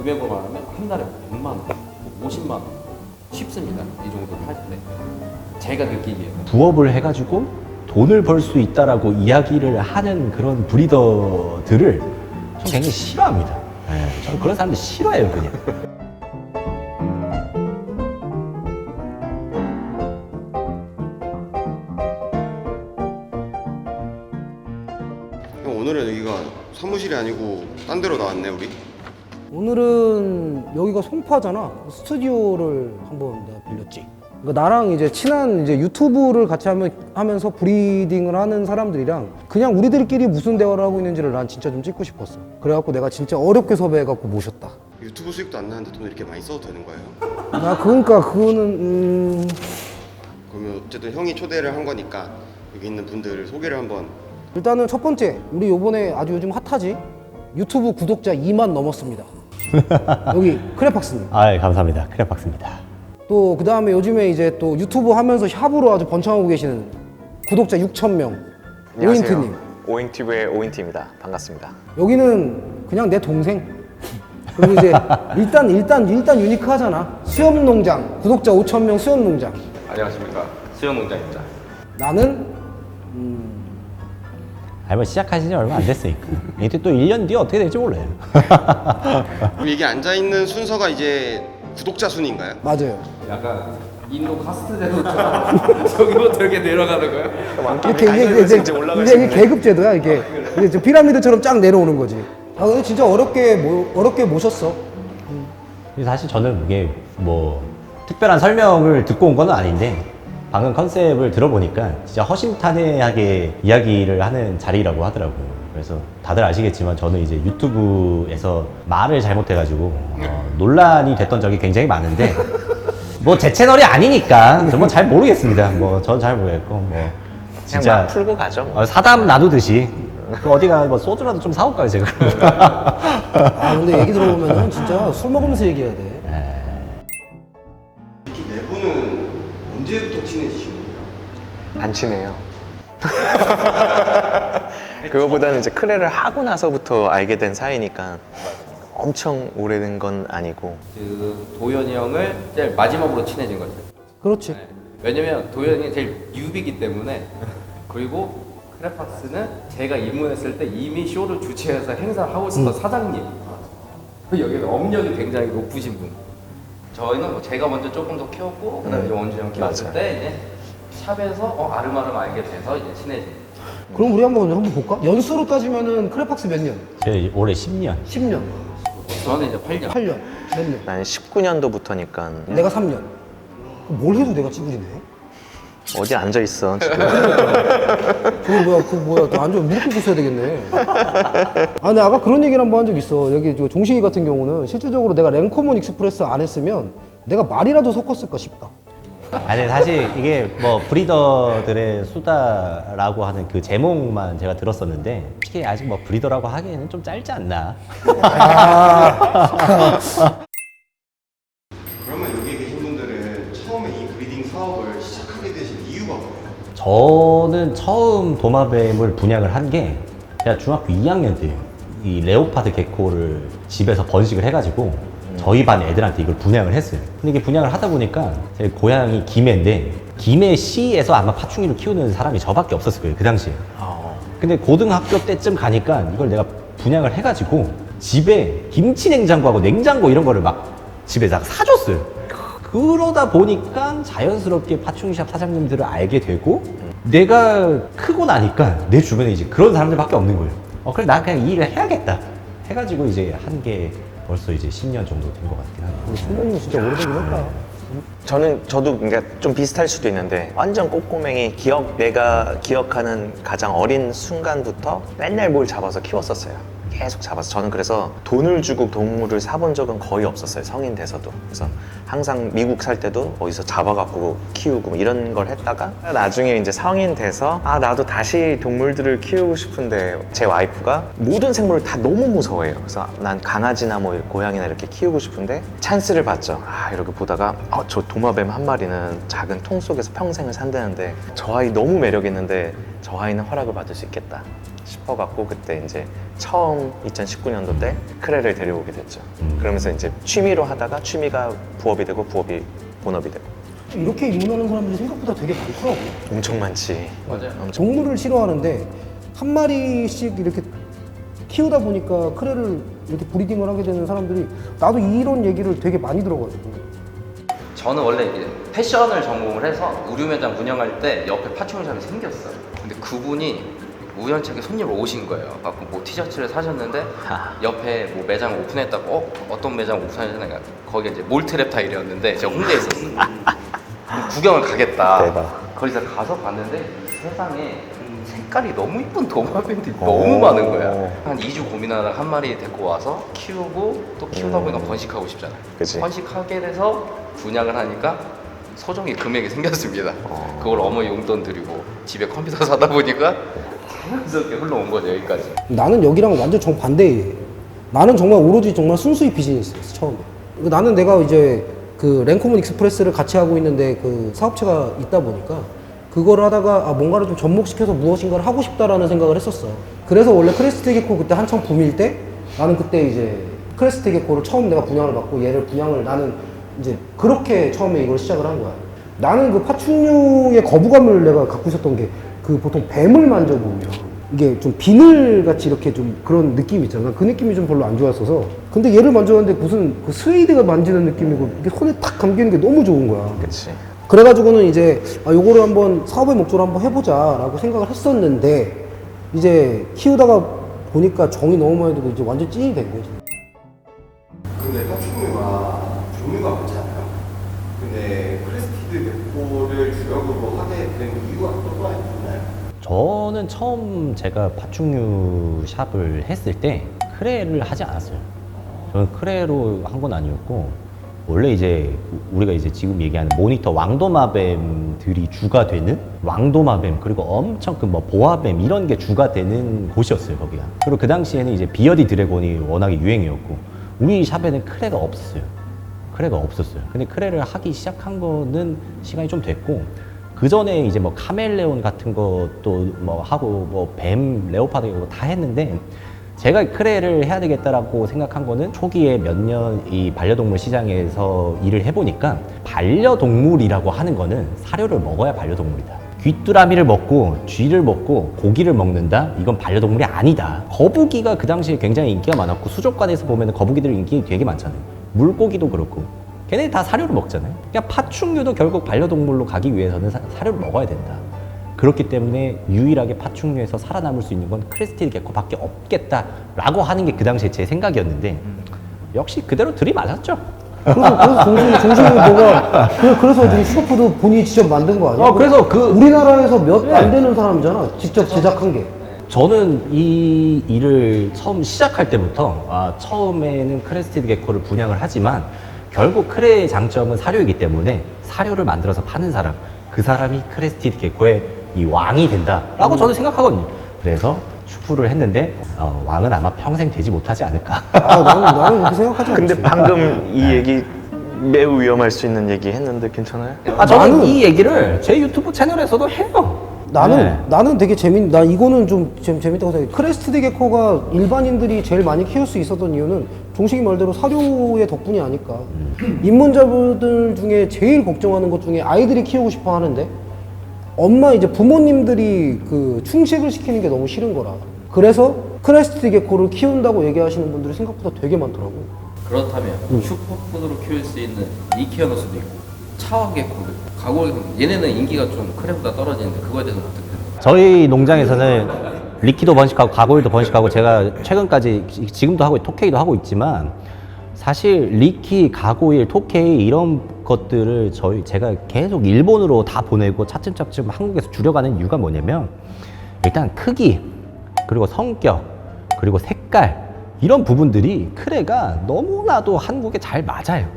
금액으로 말하면 한 달에 100만 원, 50만 원 쉽습니다. 이 정도 할 때. 제가 느끼기에는. 부업을 해가지고 돈을 벌 수 있다라고 이야기를 하는 그런 브리더들을 전 굉장히 싫어합니다. 저는 그런 사람들 싫어해요, 그냥. 형 오늘은 여기가 사무실이 아니고 딴 데로 나왔네 우리? 오늘은 여기가 송파잖아. 스튜디오를 한번 내가 빌렸지. 그러니까 나랑 이제 친한 이제 유튜브를 같이 하면서 브리딩을 하는 사람들이랑 그냥 우리들끼리 무슨 대화를 하고 있는지를 난 진짜 좀 찍고 싶었어. 그래갖고 내가 진짜 어렵게 섭외해갖고 모셨다. 유튜브 수익도 안 나는데 돈을 이렇게 많이 써도 되는 거예요? 그러니까 그거는 그러면 어쨌든 형이 초대를 한 거니까 여기 있는 분들을 소개를 한번. 일단은 첫 번째 우리 요번에 아주 요즘 핫하지? 유튜브 구독자 2만 넘었습니다. 여기 크레팍스님. 아, 감사합니다. 크레팍스입니다. 또 그 다음에 요즘에 이제 또 유튜브 하면서 샵으로 아주 번창하고 계시는 구독자 6,000명 오인트님. 오잉튜브의 오잉트입니다. 반갑습니다. 여기는 그냥 내 동생. 그리고 이제 일단 유니크하잖아. 수염농장 구독자 5,000명 수염농장. 안녕하십니까. 수영농장입니다. 나는 뭐 시작하신 지 얼마 안 됐으니까. 이제 또 1년 뒤에 어떻게 될지 몰라요. 그럼 이게 앉아있는 순서가 이제 구독자 순인가요? 맞아요. 약간 인도 카스트 제도처럼 저기부터 이렇게 내려가는 거예요? 이게 이게 계급제도야 이게. 이게 좀 피라미드처럼 쫙 내려오는 거지. 근데 진짜 어렵게 모셨어. 사실 저는 이게 뭐 특별한 설명을 듣고 온 건 아닌데 방금 컨셉을 들어보니까 진짜 허심탄회하게 이야기를 하는 자리라고 하더라고요. 그래서 다들 아시겠지만 저는 이제 유튜브에서 말을 잘못해가지고 논란이 됐던 적이 굉장히 많은데 뭐 제 채널이 아니니까 뭐 잘 모르겠습니다. 뭐 전 잘 모르겠고 뭐 진짜 막 풀고 가죠. 뭐. 사담 나누듯이 그 어디가 뭐 소주라도 좀 사올까요 제가? 근데 얘기 들어보면은 진짜 술 먹으면서 얘기해야 돼. 이렇게 네 분은 언제부터 친해지신 거예요? 안 친해요. 그거보다는 이제 크레를 하고 나서부터 알게 된 사이니까 엄청 오래된 건 아니고. 그 도현이 형을 제일 마지막으로 친해진 거죠. 그렇지. 네. 왜냐면 도현이 제일 뉴비기 때문에. 그리고 크레팍스는 제가 입문했을 때 이미 쇼를 주최해서 행사를 하고 있었던 사장님. 그 여기는 업력이 굉장히 높으신 분. 저희는 뭐 제가 먼저 조금 더 키웠고 그다음에 원준이 형 키웠을 맞아요. 때 이제 샵에서 아름아름 알게 돼서 이제 친해진. 그럼 우리 한번 볼까? 연수로 따지면은 크레팍스 몇 년? 제가 이제 올해 10년. 10년, 저는 이제 8년. 8년, 몇 년? 난 19년도부터니까 내가 3년. 그럼 뭘 해도 내가 찌부리네. 어디 앉아 있어 지금. 저거 뭐야, 너 앉아 무릎 꿇고 있어야 되겠네. 근데 아까 그런 얘기를 한번 한 적 있어. 여기 저 종식이 같은 경우는 실질적으로 내가 랭커몬 익스프레스 안 했으면 내가 말이라도 섞었을까 싶다. 아니 사실 이게 뭐 브리더들의 수다라고 하는 그 제목만 제가 들었었는데 솔직히 아직 뭐 브리더라고 하기에는 좀 짧지 않나. 그러면 여기 계신 분들은 처음에 이 브리딩 사업을 시작하게 되신 이유가 뭐예요? 저는 처음 도마뱀을 분양을 한 게 제가 중학교 2학년 때 이 레오파드 개코를 집에서 번식을 해가지고 저희 반 애들한테 이걸 분양을 했어요. 근데 이게 분양을 하다 보니까 제 고향이 김해인데 김해시에서 아마 파충류를 키우는 사람이 저밖에 없었을 거예요 그 당시에. 근데 고등학교 때쯤 가니까 이걸 내가 분양을 해가지고 집에 김치 냉장고하고 냉장고 이런 거를 막 집에다가 사줬어요. 그러다 보니까 자연스럽게 파충류샵 사장님들을 알게 되고 내가 크고 나니까 내 주변에 이제 그런 사람들밖에 없는 거예요. 그래 나 그냥 이 일을 해야겠다 해가지고 이제 한 게 벌써 이제 10년 정도 된 것 같긴 하네요. 손님이 진짜 오래되긴 했다. 저도 그러니까 좀 비슷할 수도 있는데 완전 꼬꼬맹이 내가 기억하는 가장 어린 순간부터 맨날 뭘 잡아서 키웠었어요. 계속 잡아서. 저는 그래서 돈을 주고 동물을 사본 적은 거의 없었어요. 성인 돼서도. 그래서 항상 미국 살 때도 어디서 잡아갖고 키우고 뭐 이런 걸 했다가 나중에 이제 성인 돼서 나도 다시 동물들을 키우고 싶은데 제 와이프가 모든 생물을 다 너무 무서워해요. 그래서 난 강아지나 뭐 고양이나 이렇게 키우고 싶은데 찬스를 봤죠. 이렇게 보다가 저 도마뱀 한 마리는 작은 통 속에서 평생을 산다는데 저 아이 너무 매력 있는데 저 아이는 허락을 받을 수 있겠다 싶어갖고 그때 이제 처음 2019년도 때 크레를 데려오게 됐죠. 그러면서 이제 취미로 하다가 취미가 부업이 되고 부업이 본업이 되고. 이렇게 입문하는 사람들이 생각보다 되게 많더라고. 엄청 많지. 맞아요. 엄청. 동물을 싫어하는데 한 마리씩 이렇게 키우다 보니까 크레를 이렇게 브리딩을 하게 되는 사람들이 나도 이런 얘기를 되게 많이 들어가지고. 저는 원래 이제 패션을 전공을 해서 의류 매장 운영할 때 옆에 파충류샵이 생겼어요. 근데 그분이 우연찮게 손님으로 오신 거예요. 갖고 뭐 티셔츠를 사셨는데 옆에 뭐 매장 오픈했다고 어떤 매장 오픈하셨나요? 거기 이제 몰트랩타일이었는데 제가 홍대에 있었어요. 구경을 가겠다. 대박. 거기서 가서 봤는데 세상에 색깔이 너무 이쁜 도마뱀들이 너무 많은 거야. 한 2주 고민하다가 한 마리 데리고 와서 키우고 또 키우다 보니까 번식하고 싶잖아요. 그치. 번식하게 돼서 분양을 하니까 소정의 금액이 생겼습니다. 그걸 어머니 용돈 드리고 집에 컴퓨터 사다 보니까 자연스럽게 흘러온 거죠, 여기까지. 나는 여기랑 완전 정반대해. 나는 정말 오로지 정말 순수히 비즈니스였어, 처음에. 나는 내가 이제 그 랭코문 익스프레스를 같이 하고 있는데 그 사업체가 있다 보니까 그걸 하다가 뭔가를 좀 접목시켜서 무엇인가를 하고 싶다라는 생각을 했었어. 그래서 원래 크레스트 게코 그때 한창 붐일 때 나는 그때 이제 크레스트 게코를 처음 내가 분양을 받고 얘를 분양을 나는 이제 그렇게 처음에 이걸 시작을 한 거야. 나는 그 파충류의 거부감을 내가 갖고 있었던 게 그 보통 뱀을 만져보면 이게 좀 비늘같이 이렇게 좀 그런 느낌이 있잖아. 그 느낌이 좀 별로 안 좋았어서. 근데 얘를 만져봤는데 무슨 그 스웨이드가 만지는 느낌이고 이게 손에 탁 감기는 게 너무 좋은 거야. 그치. 그래가지고는 이제 요거를 한번 사업의 목적으로 한번 해보자라고 생각을 했었는데 이제 키우다가 보니까 정이 너무 많이 들고 이제 완전 찐이 된 거지. 근데 파충류가 종류가 많잖아요. 근데 크레스티드 데코를 주력으로 하게 된 이유가 또 있나요? 저는 처음 제가 파충류 샵을 했을 때 크레를 하지 않았어요. 저는 크레로 한 건 아니었고 원래 이제 우리가 이제 지금 얘기하는 모니터 왕도마뱀들이 주가 되는 왕도마뱀 그리고 엄청 그 뭐 보아뱀 이런 게 주가 되는 곳이었어요, 거기가. 그리고 그 당시에는 이제 비어디 드래곤이 워낙에 유행이었고 우리 샵에는 크레가 없었어요. 크레가 없었어요. 근데 크레를 하기 시작한 거는 시간이 좀 됐고 그 전에 이제 뭐 카멜레온 같은 것도 뭐 하고 뭐 뱀, 레오파드 이거 다 했는데 제가 크레를 해야 되겠다라고 생각한 거는 초기에 몇 년 이 반려동물 시장에서 일을 해보니까 반려동물이라고 하는 거는 사료를 먹어야 반려동물이다. 귀뚜라미를 먹고 쥐를 먹고 고기를 먹는다? 이건 반려동물이 아니다. 거북이가 그 당시에 굉장히 인기가 많았고 수족관에서 보면 거북이들 인기 되게 많잖아요. 물고기도 그렇고 걔네 다 사료를 먹잖아요. 그냥 파충류도 결국 반려동물로 가기 위해서는 사료를 먹어야 된다. 그렇기 때문에 유일하게 파충류에서 살아남을 수 있는 건 크레스티드 게코밖에 없겠다라고 하는 게 그 당시에 제 생각이었는데 역시 그대로 들이맞았죠. 그래서 종신이 너가 그래서 지금 슈퍼푸드 본인이 직접 만든 거 아니야? 그래서 그 우리나라에서 몇 안 되는 사람이잖아. 직접 제작한 게. 저는 이 일을 처음 시작할 때부터 처음에는 크레스티드 게코를 분양을 하지만 결국 크레의 장점은 사료이기 때문에 사료를 만들어서 파는 사람 그 사람이 크레스티드 게코의 이 왕이 된다라고 저는 생각하거든요. 그래서 슈프를 했는데 왕은 아마 평생 되지 못하지 않을까. 나는 그렇게 생각하지 않지. 근데 방금 이 얘기 매우 위험할 수 있는 얘기 했는데 괜찮아요? 저는 이 얘기를 제 유튜브 채널에서도 해요. 나는 되게 나 이거는 좀 재밌다고 생각해. 크레스티드 게코가 일반인들이 제일 많이 키울 수 있었던 이유는 종식이 말대로 사료의 덕분이 아닐까. 입문자분들 중에 제일 걱정하는 것 중에 아이들이 키우고 싶어 하는데 엄마 이제 부모님들이 그 충식을 시키는 게 너무 싫은 거라. 그래서 크레스티드 게코를 키운다고 얘기하시는 분들이 생각보다 되게 많더라고. 그렇다면 슈퍼푸드로 키울 수 있는 니키어노스도 있고 차와게코도 있고 가골 얘네는 인기가 좀 크레보다 떨어지는데 그거에 대해서는 어떻게 생각해요? 저희 농장에서는 리키도 번식하고 가고일도 번식하고 제가 최근까지 지금도 하고 토케이도 하고 있지만 사실 리키, 가고일, 토케이 이런 것들을 제가 계속 일본으로 다 보내고 차츰차츰 한국에서 줄여가는 이유가 뭐냐면 일단 크기 그리고 성격 그리고 색깔 이런 부분들이 크레가 너무나도 한국에 잘 맞아요.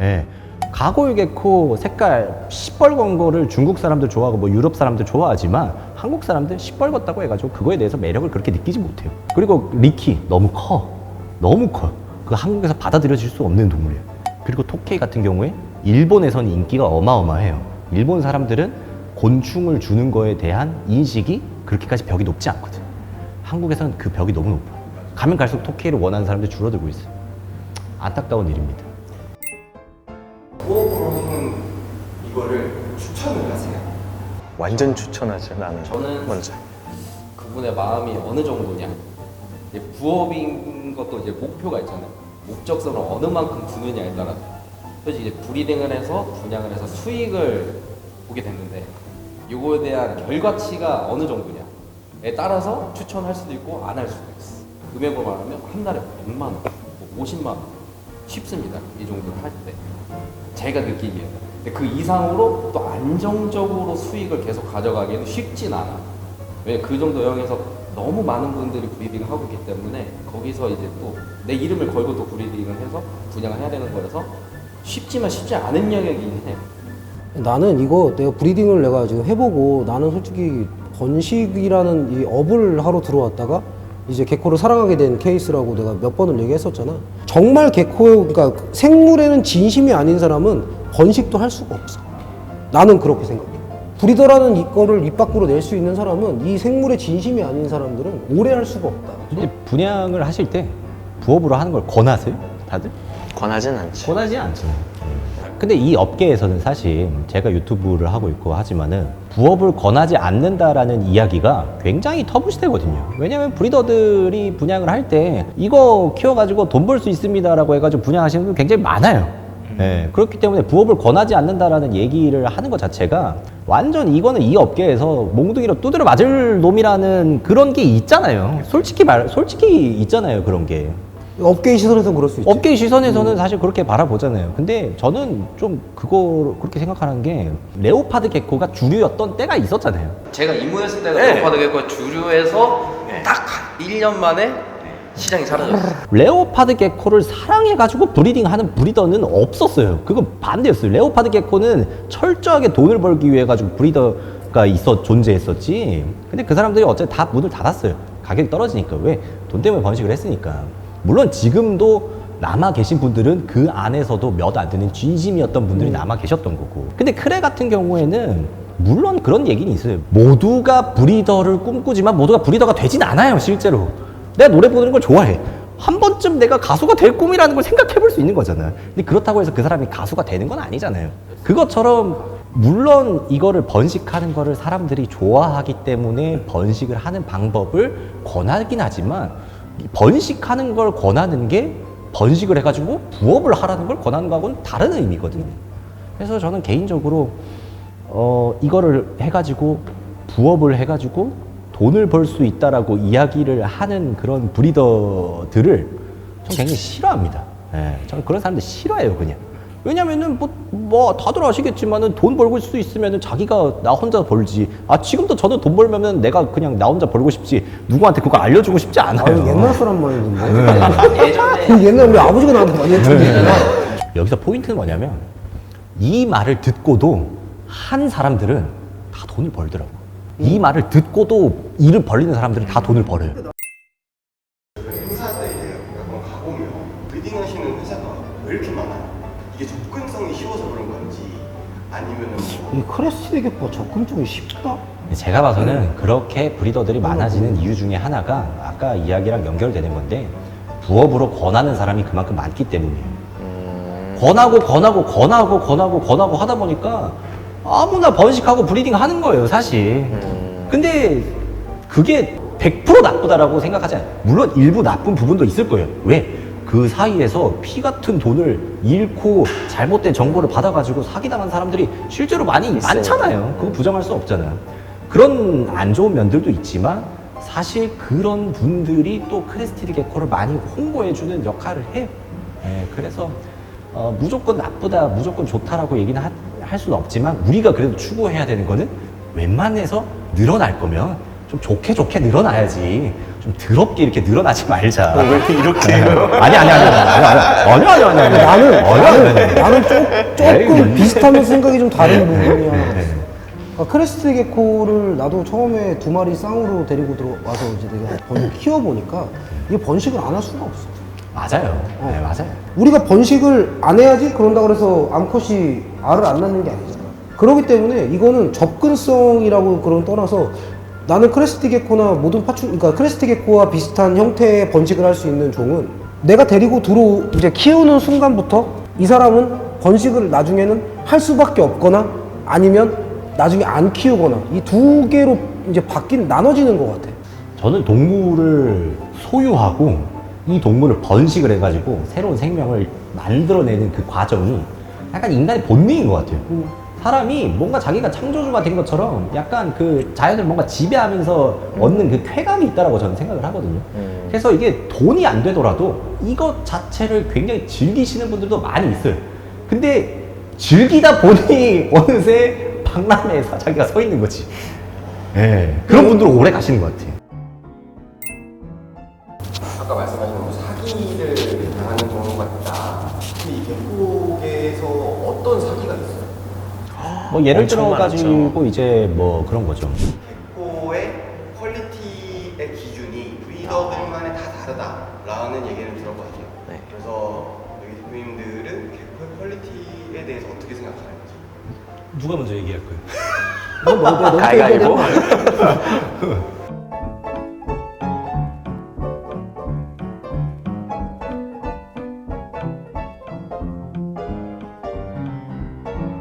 예. 가골 게코 색깔 시뻘건 거를 중국 사람들 좋아하고 뭐 유럽 사람들 좋아하지만 한국 사람들 시뻘겋다고 해가지고 그거에 대해서 매력을 그렇게 느끼지 못해요. 그리고 리키 너무 커. 그 한국에서 받아들여질 수 없는 동물이에요. 그리고 토케이 같은 경우에 일본에서는 인기가 어마어마해요. 일본 사람들은 곤충을 주는 거에 대한 인식이 그렇게까지 벽이 높지 않거든. 한국에서는 그 벽이 너무 높아. 가면 갈수록 토끼를 원하는 사람들이 줄어들고 있어. 안타까운 일입니다. 부업으로 하는 이거를 추천을 하세요? 완전 추천하죠. 나는 저는 먼저. 그분의 마음이 어느 정도냐. 이제 부업인 것도 이제 목표가 있잖아요. 목적성을 어느 만큼 두느냐에 따라서. 그래서 이제 브리딩을 해서 분양을 해서 수익을 보게 됐는데 이거에 대한 결과치가 어느 정도냐에 따라서 추천할 수도 있고 안 할 수도 있어. 금액으로 말하면 한 달에 100만 원, 뭐 50만 원 쉽습니다. 이 정도를 할 때. 제가 느끼기에는. 근데 그 이상으로 또 안정적으로 수익을 계속 가져가기에는 쉽진 않아. 왜 그 정도 영역에서 너무 많은 분들이 브리딩을 하고 있기 때문에 거기서 이제 또 내 이름을 걸고 또 브리딩을 해서 분양을 해야 되는 거라서 쉽지만 쉽지 않은 영역이긴 해요. 나는 이거 내가 브리딩을 내가 지금 해보고 나는 솔직히 번식이라는 이 업을 하러 들어왔다가 이제 개코를 사랑하게 된 케이스라고 내가 몇 번을 얘기했었잖아. 정말 개코, 그러니까 생물에는 진심이 아닌 사람은 번식도 할 수가 없어. 나는 그렇게 생각해. 브리더라는 이거를 입 밖으로 낼 수 있는 사람은 이 생물의 진심이 아닌 사람들은 오래 할 수가 없다. 근데 분양을 하실 때 부업으로 하는 걸 권하세요? 다들? 권하진 않지. 권하지 않죠. 근데 이 업계에서는 사실 제가 유튜브를 하고 있고 하지만은 부업을 권하지 않는다라는 이야기가 굉장히 터부시대거든요. 왜냐면 브리더들이 분양을 할 때 이거 키워가지고 돈 벌 수 있습니다라고 해가지고 분양하시는 분 굉장히 많아요. 네, 그렇기 때문에 부업을 권하지 않는다라는 얘기를 하는 것 자체가 완전 이거는 이 업계에서 몽둥이로 두드려 맞을 놈이라는 그런 게 있잖아요. 솔직히 있잖아요, 그런 게. 업계의 시선에서는 그럴 수 있지. 업계의 시선에서는 사실 그렇게 바라보잖아요. 근데 저는 좀 그렇게 생각하는 게 레오파드 개코가 주류였던 때가 있었잖아요. 제가 입문했을 때가 네. 레오파드 개코 주류에서 네. 딱 1년 만에 시장이 사라졌어요. 레오파드 개코를 사랑해가지고 브리딩하는 브리더는 없었어요. 그거 반대였어요. 레오파드 개코는 철저하게 돈을 벌기 위해 가지고 브리더가 존재했었지. 근데 그 사람들이 어차피 다 문을 닫았어요. 가격이 떨어지니까. 왜? 돈 때문에 번식을 했으니까. 물론 지금도 남아 계신 분들은 그 안에서도 몇 안 되는 진심이었던 분들이 남아 계셨던 거고. 근데 크레 같은 경우에는 물론 그런 얘기는 있어요. 모두가 브리더를 꿈꾸지만 모두가 브리더가 되진 않아요, 실제로. 내가 노래 부르는 걸 좋아해. 한 번쯤 내가 가수가 될 꿈이라는 걸 생각해 볼 수 있는 거잖아요. 근데 그렇다고 해서 그 사람이 가수가 되는 건 아니잖아요. 그것처럼 물론 이거를 번식하는 거를 사람들이 좋아하기 때문에 번식을 하는 방법을 권하긴 하지만 번식하는 걸 권하는 게 번식을 해가지고 부업을 하라는 걸 권하는 거하고는 다른 의미거든요. 그래서 저는 개인적으로 이거를 해가지고 부업을 해가지고 돈을 벌 수 있다라고 이야기를 하는 그런 브리더들을 전 굉장히 싫어합니다. 예, 저는 그런 사람들 싫어해요, 그냥. 왜냐면은 뭐 다들 아시겠지만은 돈 벌고 수 있으면은 자기가 나 혼자 벌지. 아, 지금도 저는 돈 벌면은 내가 그냥 나 혼자 벌고 싶지 누구한테 그거 알려주고 싶지 않아요. 아유, 옛날 사람 말인데. 예전에 옛날 우리 아버지가 나한테 많이 했던 얘기야. 여기서 포인트는 뭐냐면 이 말을 듣고도 한 사람들은 다 돈을 벌더라고. 이 말을 듣고도 일을 벌리는 사람들은 다 돈을 벌어요. 행사에 한번 가보면 브리딩 하시는 회사가 왜 이렇게 많아요? 이게 접근성이 쉬워서 그런 건지 아니면은 뭐 이 크레스티드 개코가 접근성이 쉽다? 제가 봐서는 그렇게 브리더들이 많아지는 이유 중에 하나가 아까 이야기랑 연결되는 건데 부업으로 권하는 사람이 그만큼 많기 때문이에요. 권하고 하다 보니까 아무나 번식하고 브리딩 하는 거예요, 사실. 근데 그게 100% 나쁘다라고 생각하지 않아요. 물론 일부 나쁜 부분도 있을 거예요. 왜? 그 사이에서 피 같은 돈을 잃고 잘못된 정보를 받아가지고 사기당한 사람들이 실제로 많잖아요. 그거 부정할 수 없잖아요. 그런 안 좋은 면들도 있지만 사실 그런 분들이 또 크레스티드 개코를 많이 홍보해주는 역할을 해요. 네, 그래서 무조건 나쁘다, 무조건 좋다라고 얘기는 할 수는 없지만 우리가 그래도 추구해야 되는 거는 웬만해서 늘어날 거면 좀 좋게 늘어나야지. 좀 더럽게 이렇게 늘어나지 말자. 왜 이렇게 아니. 나는 조금 비슷하면서 생각이 좀 다른 부분이야. 그러니까 크레스티드 개코를 나도 처음에 2마리 쌍으로 데리고 들어와서 이제 내가 키워보니까 이게 번식을 안 할 수가 없어. 맞아요. 네, 맞아요. 우리가 번식을 안 해야지 그런다 그래서 암컷이 알을 안 낳는 게 아니잖아. 그렇기 때문에 이거는 접근성이라고 그런 떠나서 나는 크레스티 게코나 모든 파충, 그러니까 크레스티 게코와 비슷한 형태의 번식을 할 수 있는 종은 내가 데리고 이제 키우는 순간부터 이 사람은 번식을 나중에는 할 수밖에 없거나 아니면 나중에 안 키우거나 이 두 개로 이제 나눠지는 것 같아. 저는 동물을 소유하고 이 동물을 번식을 해가지고 새로운 생명을 만들어내는 그 과정이 약간 인간의 본능인 것 같아요. 사람이 뭔가 자기가 창조주가 된 것처럼 약간 그 자연을 뭔가 지배하면서 얻는 그 쾌감이 있다라고 저는 생각을 하거든요. 그래서 이게 돈이 안 되더라도 이것 자체를 굉장히 즐기시는 분들도 많이 있어요. 근데 즐기다 보니 어느새 박람회에 자기가 서 있는 거지. 예, 그런 분들은 오래 가시는 것 같아요. 아까 말씀하신 뭐 사기를 당하는 경우가 있다. 이 개코계에서 어떤 사기가 있어요? 뭐 예를 엄청 들어가지고 많았죠. 이제 뭐 그런 거죠. 개코의 퀄리티의 기준이 브리더들만의 다 다르다라는 얘기를 들어봤어요. 네. 그래서 여기 대표님들은 개코의 퀄리티에 대해서 어떻게 생각하는지. 누가 먼저 얘기할 거예요? 너 가위가위보.